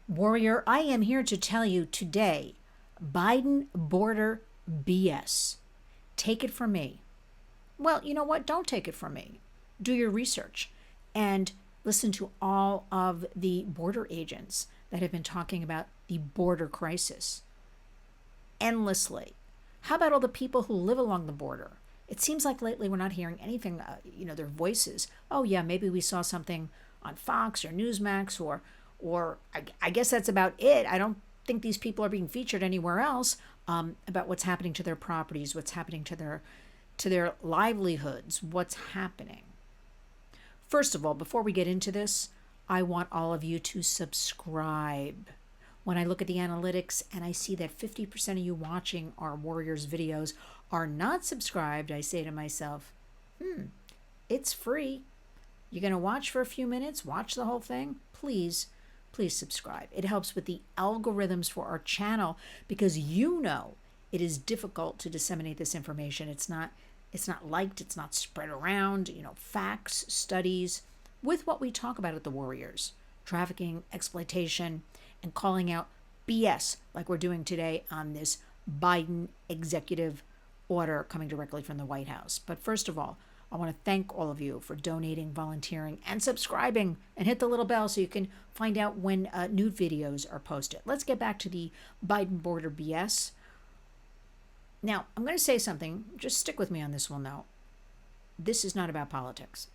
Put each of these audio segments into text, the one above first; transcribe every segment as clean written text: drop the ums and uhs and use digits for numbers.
Warrior, I am here to tell you today, Biden border BS. Take it from me. Well, you know what? Don't take it from me. Do your research and listen to all of the border agents that have been talking about the border crisis endlessly. How about all the people who live along the border? It seems like lately we're not hearing anything, their voices. Oh, yeah, maybe we saw something on Fox or Newsmax or I guess that's about it. I don't think these people are being featured anywhere else about what's happening to their properties, what's happening to their livelihoods, what's happening. First of all, before we get into this, I want all of you to subscribe. When I look at the analytics and I see that 50% of you watching our Warriors videos are not subscribed, I say to myself, it's free. You're going to watch for a few minutes, watch the whole thing? Please subscribe. It helps with the algorithms for our channel because it is difficult to disseminate this information. It's not liked, it's not spread around, facts, studies with what we talk about at the Warriors, trafficking, exploitation, and calling out BS like we're doing today on this Biden executive order coming directly from the White House. But first of all, I want to thank all of you for donating, volunteering, and subscribing, and hit the little bell so you can find out when new videos are posted. Let's get back to the Biden border BS. Now, I'm going to say something. Just stick with me on this one, though. This is not about politics.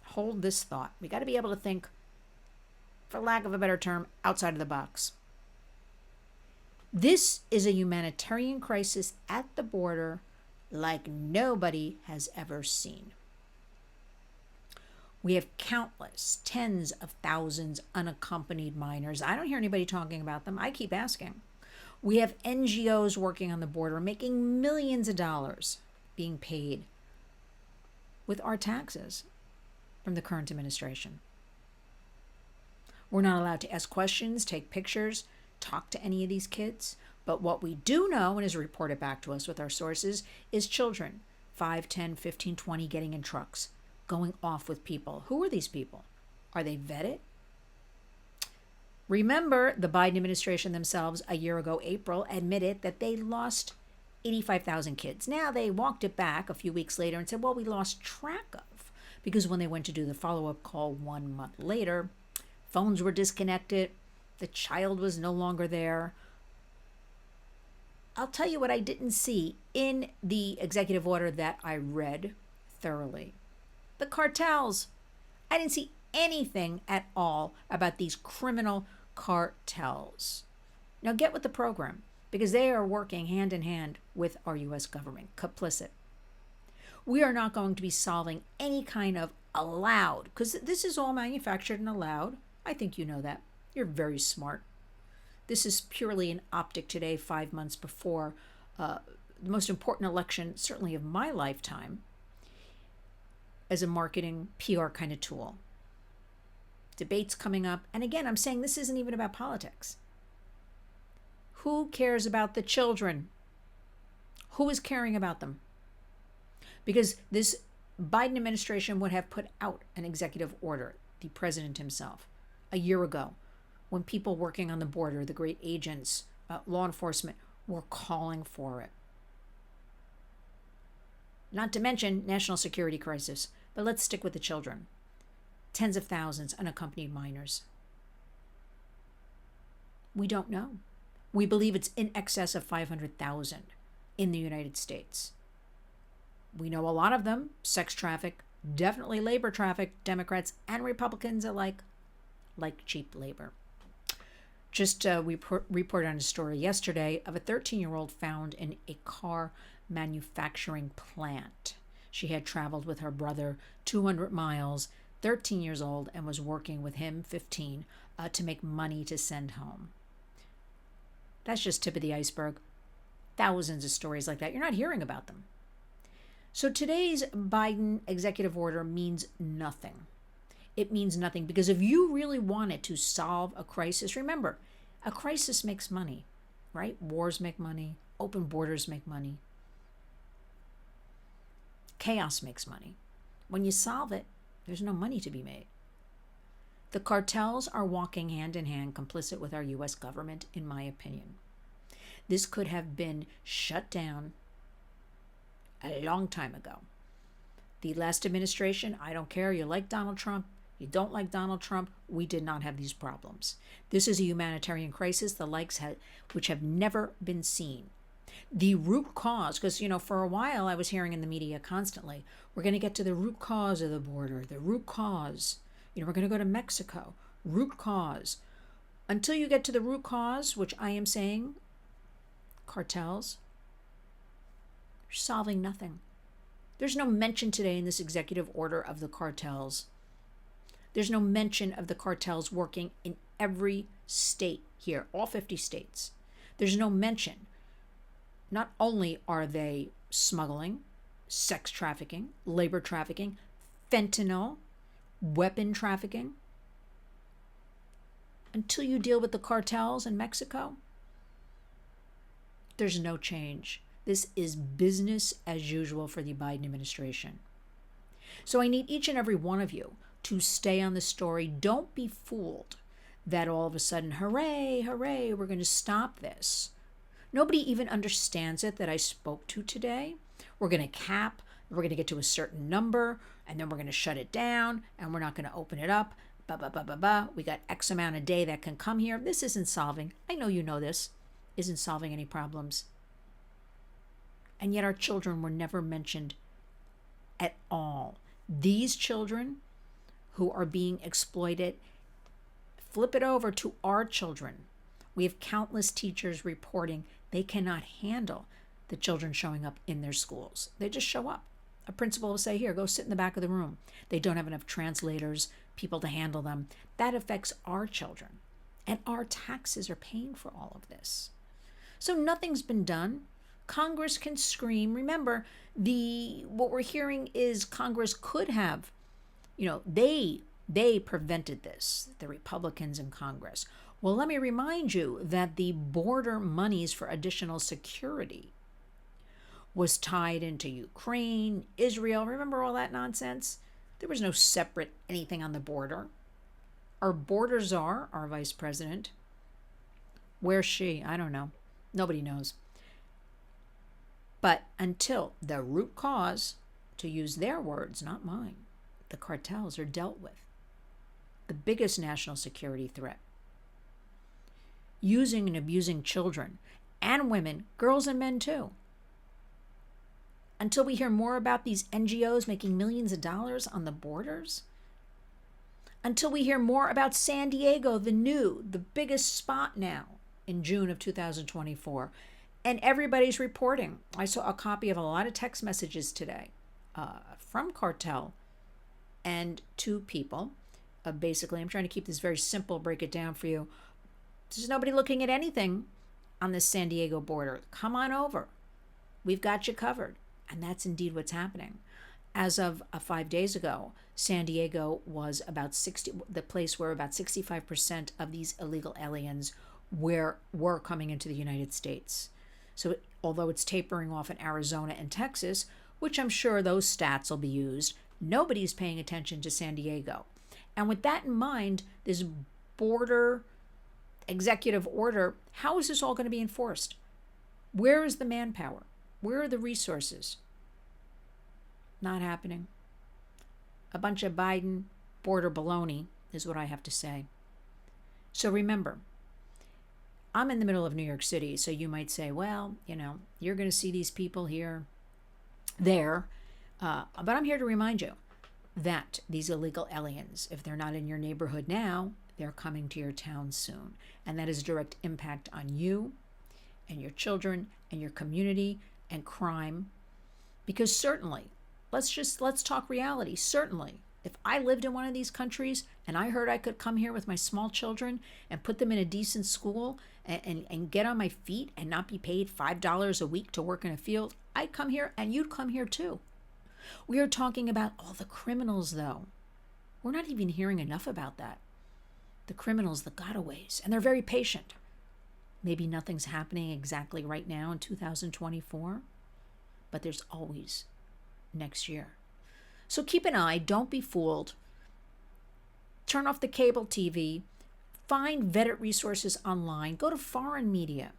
Hold this thought. We got to be able to think, for lack of a better term, outside of the box. This is a humanitarian crisis at the border like nobody has ever seen. We have countless, tens of thousands unaccompanied minors. I don't hear anybody talking about them. I keep asking. We have NGOs working on the border, making millions of dollars being paid with our taxes from the current administration. We're not allowed to ask questions, take pictures, talk to any of these kids. But what we do know, and is reported back to us with our sources, is children, 5, 10, 15, 20, getting in trucks, going off with people. Who are these people? Are they vetted? Remember, the Biden administration themselves, a year ago, April, admitted that they lost 85,000 kids. Now, they walked it back a few weeks later and said, well, we lost track of. Because when they went to do the follow-up call 1 month later, phones were disconnected. The child was no longer there. I'll tell you what I didn't see in the executive order that I read thoroughly. The cartels. I didn't see anything at all about these criminal cartels. Now get with the program because they are working hand in hand with our U.S. government, complicit. We are not going to be solving any kind of allowed, because this is all manufactured and allowed. I think you know that. You're very smart. This is purely an optic today, 5 months before the most important election, certainly of my lifetime, as a marketing PR kind of tool. Debates coming up. And again, I'm saying this isn't even about politics. Who cares about the children? Who is caring about them? Because this Biden administration would have put out an executive order, the president himself, a year ago, when people working on the border, the great agents, law enforcement, were calling for it. Not to mention national security crisis, but let's stick with the children. Tens of thousands unaccompanied minors. We don't know. We believe it's in excess of 500,000 in the United States. We know a lot of them, sex traffic, definitely labor traffic, Democrats and Republicans alike, like cheap labor. Just we reported on a story yesterday of a 13-year-old found in a car manufacturing plant. She had traveled with her brother 200 miles, 13 years old, and was working with him, 15, to make money to send home. That's just tip of the iceberg. Thousands of stories like that. You're not hearing about them. So today's Biden executive order means nothing. It means nothing because if you really wanted to solve a crisis, remember, a crisis makes money, right? Wars make money. Open borders make money. Chaos makes money. When you solve it, there's no money to be made. The cartels are walking hand in hand, complicit with our U.S. government, in my opinion. This could have been shut down a long time ago. The last administration, I don't care, you like Donald Trump, you don't like Donald Trump, we did not have these problems. This is a humanitarian crisis, the likes which have never been seen. The root cause, because, for a while I was hearing in the media constantly, we're going to get to the root cause of the border, the root cause. We're going to go to Mexico, root cause. Until you get to the root cause, which I am saying, cartels, you're solving nothing. There's no mention today in this executive order of the cartels. There's no mention of the cartels working in every state here, all 50 states. There's no mention. Not only are they smuggling, sex trafficking, labor trafficking, fentanyl, weapon trafficking. Until you deal with the cartels in Mexico, there's no change. This is business as usual for the Biden administration. So I need each and every one of you to stay on the story. Don't be fooled that all of a sudden, hooray, hooray, we're going to stop this. Nobody even understands it that I spoke to today. We're going to cap, we're going to get to a certain number, and then we're going to shut it down, and we're not going to open it up. We got X amount a day that can come here. This isn't solving, I know you know this, isn't solving any problems. And yet our children were never mentioned at all. These children who are being exploited, flip it over to our children. We have countless teachers reporting they cannot handle the children showing up in their schools. They just show up. A principal will say, here, go sit in the back of the room. They don't have enough translators, people to handle them. That affects our children. And our taxes are paying for all of this. So nothing's been done. Congress can scream. Remember, what we're hearing is Congress could have, they prevented this, the Republicans in Congress. Well, let me remind you that the border monies for additional security was tied into Ukraine, Israel. Remember all that nonsense? There was no separate anything on the border. Our border czar, our vice president, where's she? I don't know. Nobody knows. But until the root cause, to use their words, not mine, the cartels are dealt with, the biggest national security threat, using and abusing children and women, girls and men too. Until we hear more about these NGOs making millions of dollars on the borders, until we hear more about San Diego, the biggest spot now in June of 2024. And everybody's reporting. I saw a copy of a lot of text messages today from cartel and two people. Basically, I'm trying to keep this very simple, break it down for you. There's nobody looking at anything on the San Diego border. Come on over. We've got you covered. And that's indeed what's happening. As of 5 days ago, San Diego was the place where about 65% of these illegal aliens were coming into the United States. So although it's tapering off in Arizona and Texas, which I'm sure those stats will be used, nobody's paying attention to San Diego. And with that in mind, this border executive order, how is this all going to be enforced? Where is the manpower? Where are the resources? Not happening. A bunch of Biden border baloney is what I have to say. So remember, I'm in the middle of New York City, so you might say, well, you're going to see these people here, there. But I'm here to remind you that these illegal aliens, if they're not in your neighborhood now, they're coming to your town soon. And that is a direct impact on you and your children and your community and crime. Because certainly, let's talk reality. Certainly, if I lived in one of these countries and I heard I could come here with my small children and put them in a decent school and get on my feet and not be paid $5 a week to work in a field, I'd come here and you'd come here too. We are talking about all the criminals, though. We're not even hearing enough about that. The criminals, the gotaways, and they're very patient. Maybe nothing's happening exactly right now in 2024, but there's always next year. So keep an eye, don't be fooled. Turn off the cable TV. Find vetted resources online. Go to foreign media.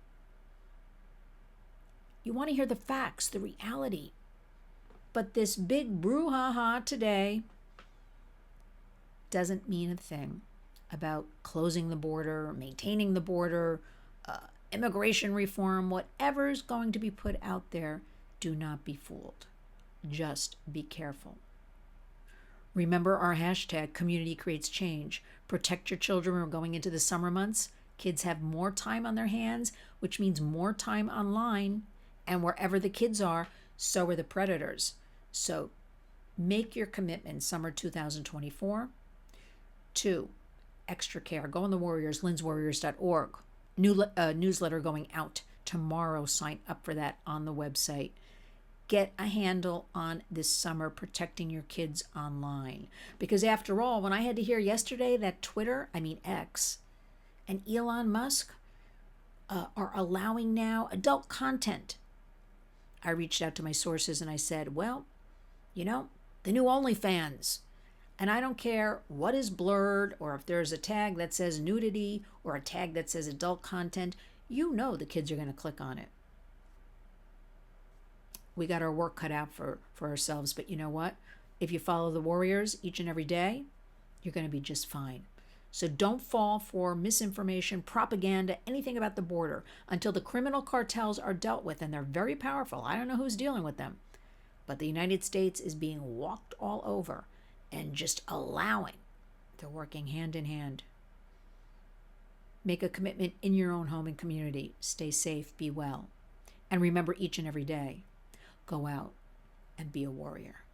You want to hear the facts, the reality. But this big brouhaha today doesn't mean a thing about closing the border, maintaining the border, immigration reform, whatever is going to be put out there. Do not be fooled. Just be careful. Remember our hashtag, Community Creates Change. Protect your children. We're going into the summer months. Kids have more time on their hands, which means more time online. And wherever the kids are, so are the predators. So make your commitment summer 2024. 2, extra care. Go on the Warriors, lynswarriors.org. Newsletter going out tomorrow. Sign up for that on the website. Get a handle on this summer protecting your kids online. Because after all, when I had to hear yesterday that X, and Elon Musk are allowing now adult content, I reached out to my sources and I said, well, the new OnlyFans. And I don't care what is blurred or if there's a tag that says nudity or a tag that says adult content, the kids are going to click on it. We got our work cut out for ourselves. But you know what? If you follow the Warriors each and every day, you're going to be just fine. So don't fall for misinformation, propaganda, anything about the border until the criminal cartels are dealt with. And they're very powerful. I don't know who's dealing with them. But the United States is being walked all over and just allowing. They're working hand in hand. Make a commitment in your own home and community. Stay safe, be well. And remember each and every day, go out and be a warrior.